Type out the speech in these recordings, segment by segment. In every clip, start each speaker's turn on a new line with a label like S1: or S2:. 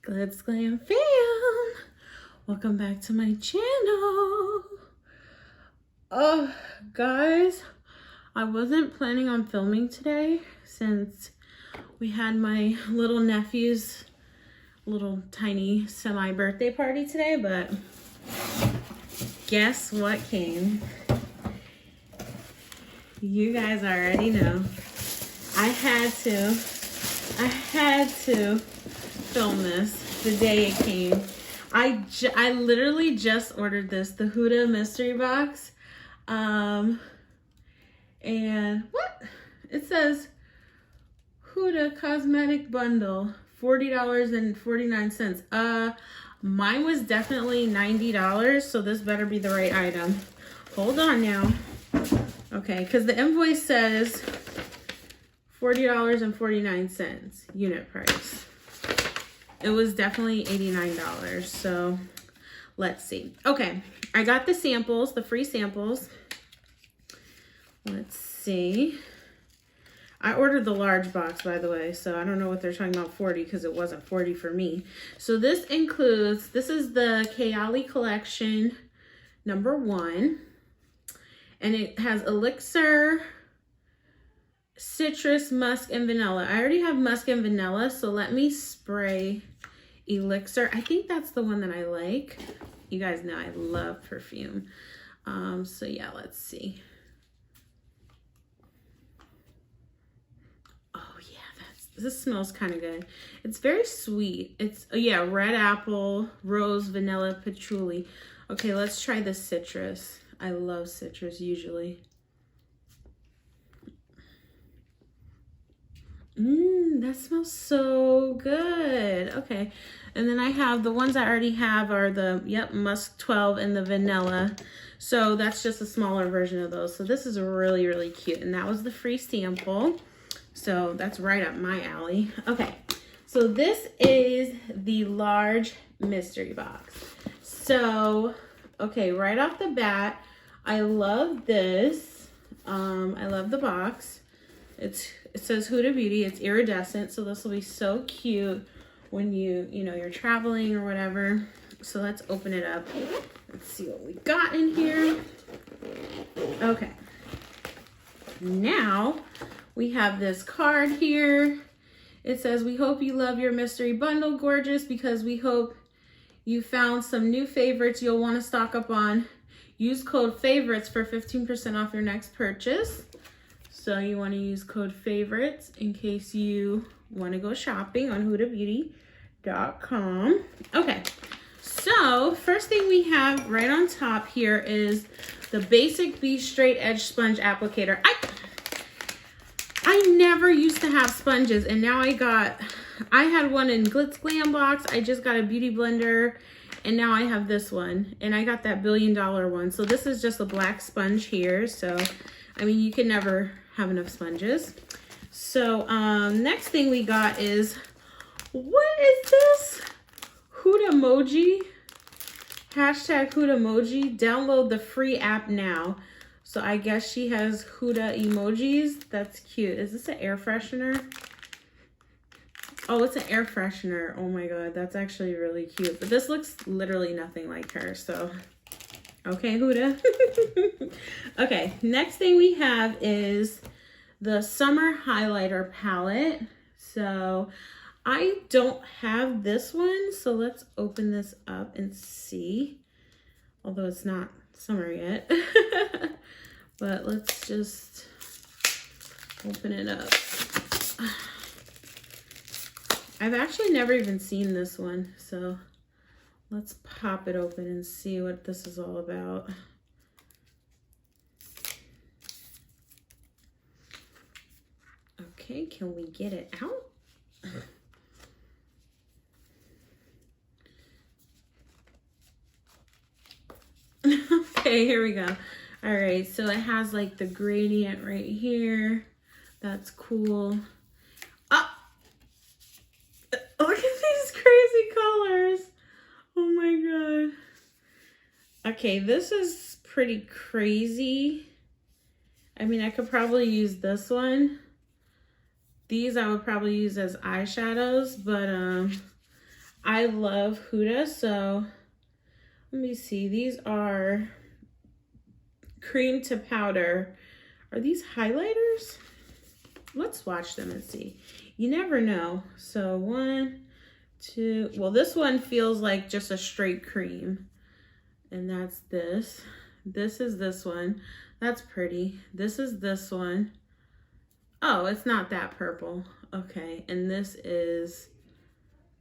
S1: Glitz Glam fam, welcome back to my channel. Oh guys, I wasn't planning on filming today since we had my little nephew's little tiny semi birthday party today, but guess what came? You guys already know. I had to film this the day it came. I literally just ordered this, the Huda mystery box. And what? It says Huda cosmetic bundle, $40.49. Mine was definitely $90, so this better be the right item. Hold on now. Okay, because the invoice says $40.49 unit price. It was definitely $89, so let's see. Okay, I got the samples, the free samples. Let's see. I ordered the large box, by the way, so I don't know what they're talking about 40 because it wasn't 40 for me. So this includes, this is the Kayali collection #1, and it has elixir, citrus, musk, and vanilla. I already have musk and vanilla, so let me spray elixir. I think that's the one that I like. You guys know I love perfume. So yeah, let's see. Oh yeah, this smells kind of good. It's very sweet. It's, oh yeah, red apple, rose, vanilla, patchouli. Okay, let's try the citrus. I love citrus usually. That smells so good. Okay, and then I have the ones I already have are the, yep, musk 12 and the vanilla. So that's just a smaller version of those. So this is really, really cute. And that was the free sample. So that's right up my alley. Okay, so this is the large mystery box. So, okay, right off the bat, I love this. I love the box. It says Huda Beauty. It's iridescent, so this will be so cute when you're traveling or whatever. So let's open it up. Let's see what we got in here. Okay. Now we have this card here. It says, "We hope you love your mystery bundle, gorgeous, because we hope you found some new favorites you'll want to stock up on. Use code favorites for 15% off your next purchase." So you want to use code favorites in case you want to go shopping on hudabeauty.com. Okay, so first thing we have right on top here is the Basic Be Straight Edge Sponge Applicator. I never used to have sponges, and now I had one in Glitz Glam box. I just got a beauty blender, and now I have this one, and I got that $1 billion one. So this is just a black sponge here. So, I mean, you can never have enough sponges. So next thing we got is, what is this? Hudamoji. Hashtag Hudamoji. Download the free app now. So I guess she has Huda emojis. That's cute. Is this an air freshener? Oh, it's an air freshener. Oh my god, that's actually really cute. But this looks literally nothing like her, so okay, Huda. Okay, next thing we have is the Summer Highlighter Palette. So I don't have this one, so let's open this up and see. Although it's not summer yet. But let's just open it up. I've actually never even seen this one, so let's pop it open and see what this is all about. Okay, can we get it out? Okay, here we go. All right, so it has like the gradient right here. That's cool. Ah! Look at these crazy colors. Oh my god. Okay, this is pretty crazy. I mean, I could probably use this one. These I would probably use as eyeshadows, but I love Huda, so let me see. These are cream to powder. Are these highlighters? Let's swatch them and see. You never know. So 1, 2, well, this one feels like just a straight cream. And that's this. This is this one. That's pretty. This is this one. Oh, it's not that purple. Okay, and this is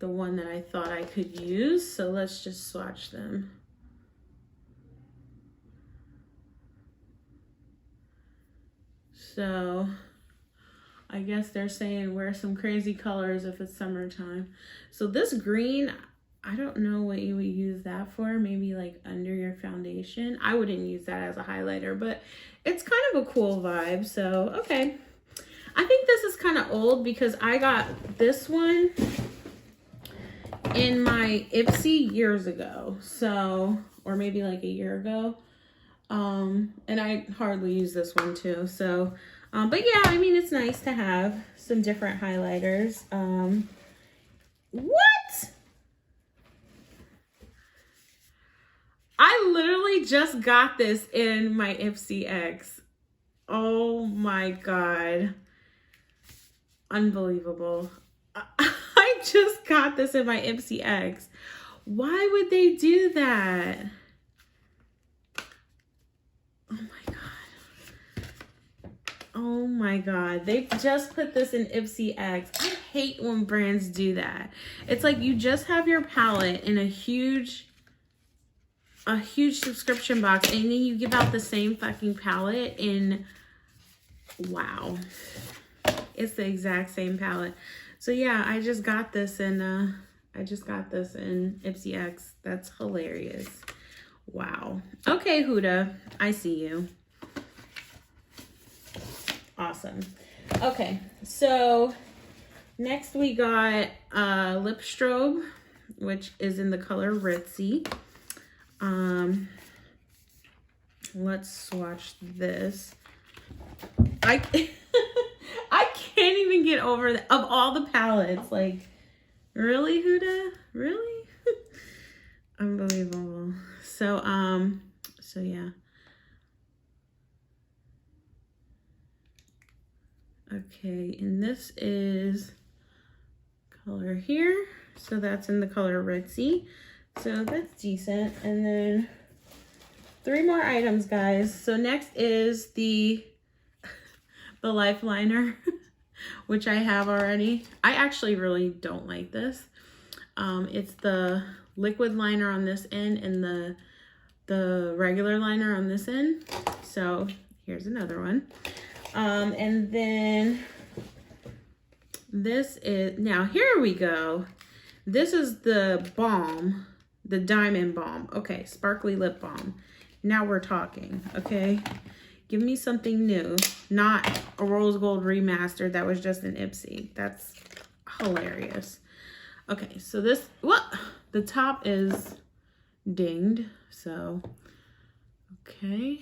S1: the one that I thought I could use. So let's just swatch them. So I guess they're saying wear some crazy colors if it's summertime. So this green, I don't know what you would use that for. Maybe like under your foundation. I wouldn't use that as a highlighter, but it's kind of a cool vibe. So, okay. I think this is kind of old because I got this one in my Ipsy years ago. So, or maybe like a year ago. And I hardly use this one too. So, but yeah, I mean, it's nice to have some different highlighters. What? I literally just got this in my Ipsy X. Oh my God. Unbelievable. I just got this in my Ipsy X. Why would they do that? Oh my God. Oh my God. They just put this in Ipsy X. I hate when brands do that. It's like you just have your palette in a huge subscription box and then you give out the same fucking palette in, wow. It's the exact same palette. So yeah, I just got this in Ipsy X. That's hilarious. Wow. Okay, Huda, I see you. Awesome. Okay, so next we got lip strobe, which is in the color Ritzy. Let's swatch this. I can't even get over of all the palettes. Like, really, Huda? Really? Unbelievable. So yeah. Okay, and this is color here. So that's in the color Ritzy. So that's decent. And then 3 more items, guys. So next is the Life Liner, which I have already. I actually really don't like this. It's the liquid liner on this end and the regular liner on this end. So here's another one. And then this is, now here we go. This is the balm, the Diamond Balm. Okay, sparkly lip balm. Now we're talking, okay? Give me something new, not a rose gold remastered that was just an Ipsy. That's hilarious. Okay, so this, what? The top is dinged, so, okay.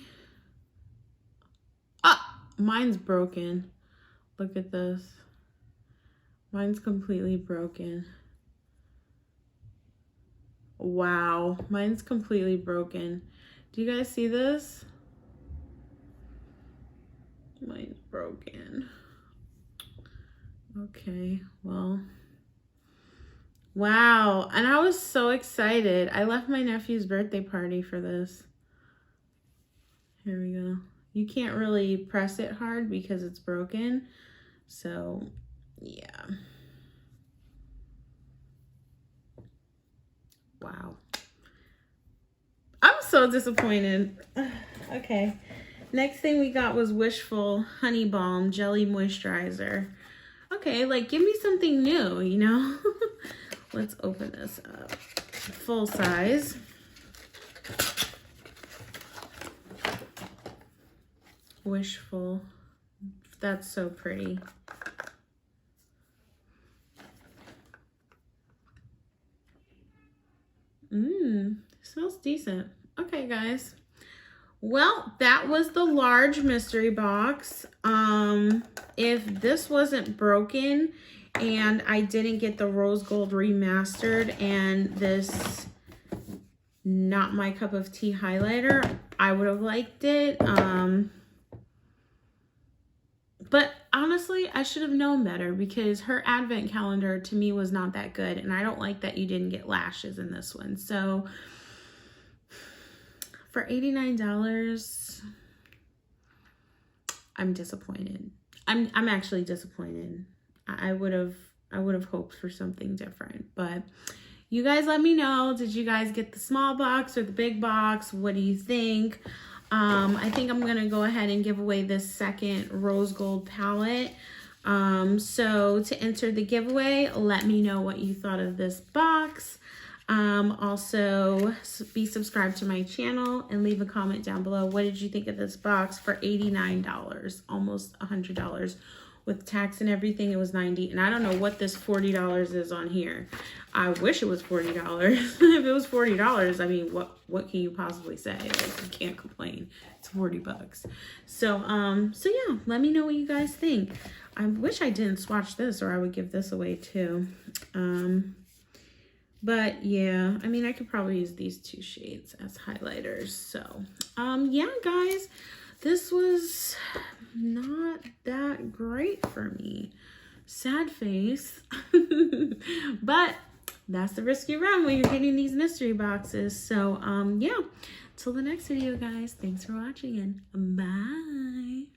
S1: Ah, mine's broken. Look at this. Mine's completely broken. Wow, mine's completely broken. Do you guys see this? Mine's broken. Okay, well. Wow, and I was so excited. I left my nephew's birthday party for this. Here we go. You can't really press it hard because it's broken. So, yeah. Wow. I'm so disappointed. Okay. Next thing we got was Wishful Honey Balm Jelly Moisturizer. Okay, like give me something new, you know? Let's open this up. Full size. Wishful. That's so pretty. Smells decent. Okay, guys. Well, that was the large mystery box. If this wasn't broken and I didn't get the rose gold remastered and this not my cup of tea highlighter, I would have liked it. But honestly, I should have known better because her advent calendar to me was not that good. And I don't like that you didn't get lashes in this one. So for $89, I'm disappointed. I'm actually disappointed. I would have hoped for something different, but you guys let me know. Did you guys get the small box or the big box? What do you think? I think I'm gonna go ahead and give away this second rose gold palette. So to enter the giveaway, let me know what you thought of this box. Also be subscribed to my channel and leave a comment down below. What did you think of this box for $89, almost $100 with tax and everything? It was $90, and I don't know what this $40 is on here. I wish it was $40. If it was $40, I mean, what can you possibly say? Like, you can't complain. It's 40 bucks. So yeah, let me know what you guys think. I wish I didn't swatch this, or I would give this away too. But yeah, I mean, I could probably use these two shades as highlighters. So, yeah, guys, this was not that great for me. Sad face. But that's the risk you run when you're getting these mystery boxes. So, yeah, till the next video, guys. Thanks for watching and bye.